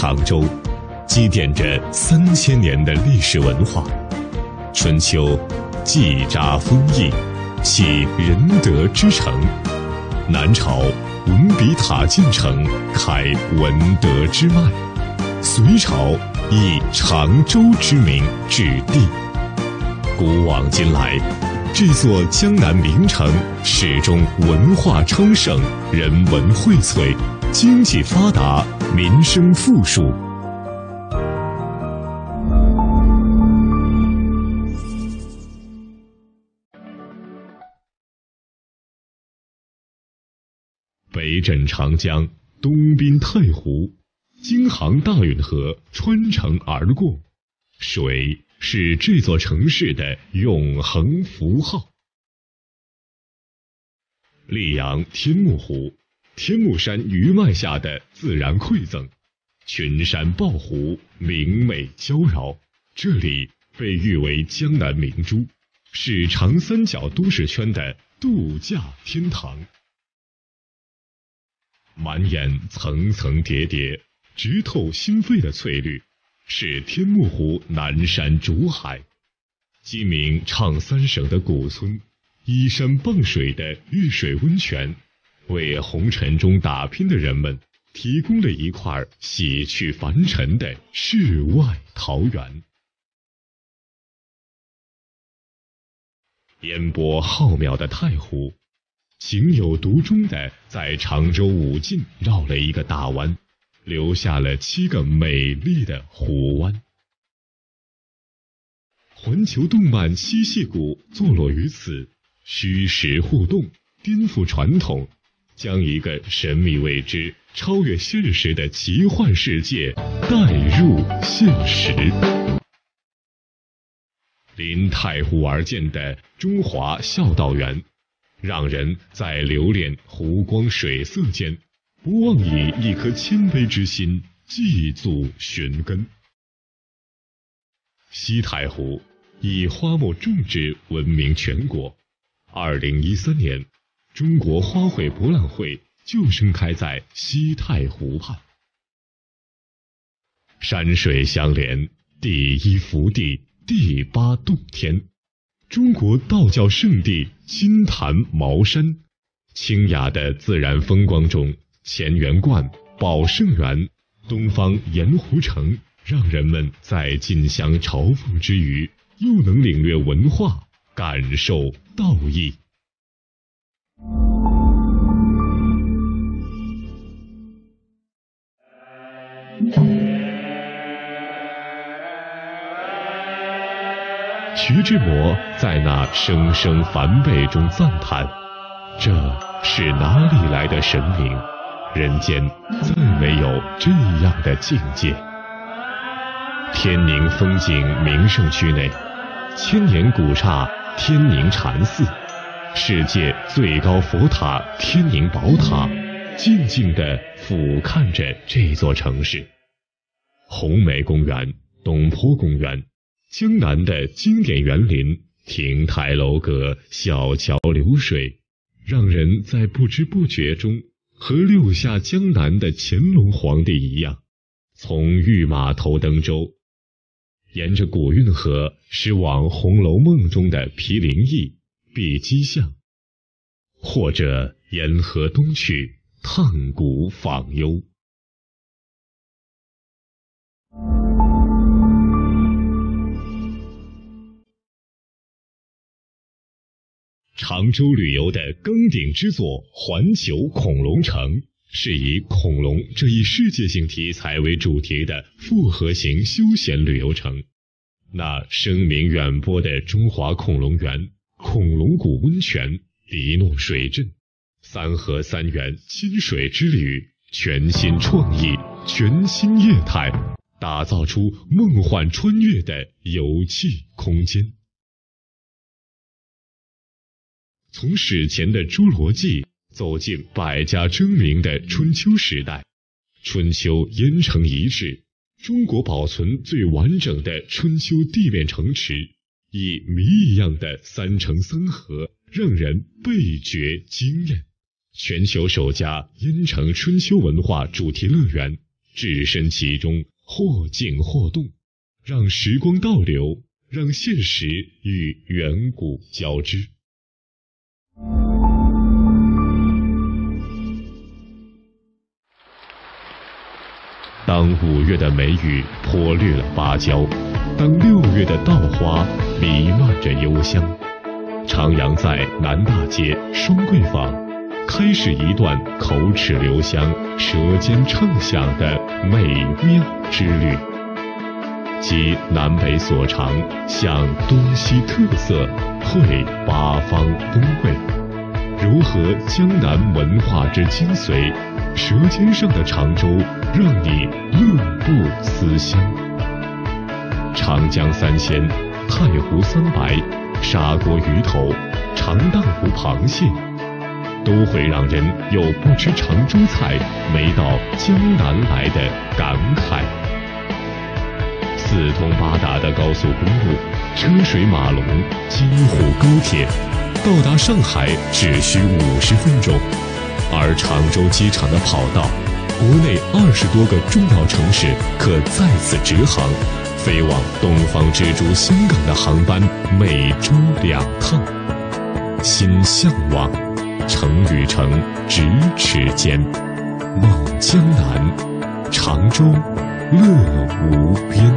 常州，积淀着3000年的历史文化。春秋，稷札丰邑，起仁德之城；南朝，文笔塔建成，开文德之脉；隋朝，以常州之名治地。古往今来，这座江南名城始终文化昌盛，人文荟萃，经济发达，民生富庶。北枕长江，东濒太湖，京杭大运河穿城而过，水是这座城市的永恒符号。溧阳天目湖，天目山余脉下的自然馈赠，群山抱湖，明媚娇娆，这里被誉为江南明珠，是长三角都市圈的度假天堂。满眼层层叠叠，直透心扉的翠绿，是天目湖南山竹海。鸡鸣唱三省的古村，依山傍水的玉水温泉，为红尘中打拼的人们提供了一块洗去凡尘的世外桃源。烟波浩渺的太湖，情有独钟地在常州五境绕了一个大弯，留下了7个美丽的湖湾。环球动漫嬉戏谷坐落于此，虚实互动，颠覆传统，将一个神秘未知、超越现实的奇幻世界带入现实。临太湖而建的中华孝道园，让人在留恋湖光水色间，不忘以一颗谦卑之心祭祖寻根。西太湖以花木种植闻名全国，2013年，中国花卉博览会就盛开在西太湖畔。山水相连，第一福地，第8洞天。中国道教圣地金坛茅山，清雅的自然风光中，乾元观、宝圣园、东方盐湖城，让人们在进香朝奉之余，又能领略文化，感受道义。徐志摩在那声声梵呗中赞叹：这是哪里来的神明？人间再没有这样的境界。天宁风景名胜区内，千年古刹天宁禅寺，世界最高佛塔天宁宝塔，静静地俯瞰着这座城市。红梅公园、东坡公园，江南的经典园林，亭台楼阁，小桥流水，让人在不知不觉中和六下江南的乾隆皇帝一样，从御马头登舟，沿着古运河驶往《红楼梦》中的毗陵驿、碧鸡巷，或者沿河东去，探古访幽。常州旅游的登顶之作环球恐龙城，是以恐龙这一世界性题材为主题的复合型休闲旅游城。那声名远播的中华恐龙园、恐龙谷温泉、迪诺水镇、三河三园亲水之旅，全新创意，全新业态，打造出梦幻穿越的游憩空间。从史前的侏罗纪走进百家争鸣的春秋时代，春秋燕城遗址，中国保存最完整的春秋地面城池，以谜一样的3城3河，让人倍觉惊艳。全球首家燕城春秋文化主题乐园，置身其中，或静或动，让时光倒流，让现实与远古交织。当5月的梅雨泼绿了芭蕉，当6月的稻花弥漫着幽香，徜徉在南大街双桂坊，开始一段口齿留香、舌尖畅想的美妙之旅。集南北所长，向东西特色，汇八方风味。如何江南文化之精髓？舌尖上的常州，让你乐不思乡。长江三鲜、太湖三白、砂锅鱼头、长荡湖螃蟹，都会让人有不吃常州菜没到江南来的感慨。4通8达的高速公路，车水马龙，京沪高铁，到达上海只需50分钟。而常州机场的跑道，国内20多个重要城市可在此直航，飞往东方之珠香港的航班每周2趟。心向往，城与城咫尺间，梦江南，常州乐无边。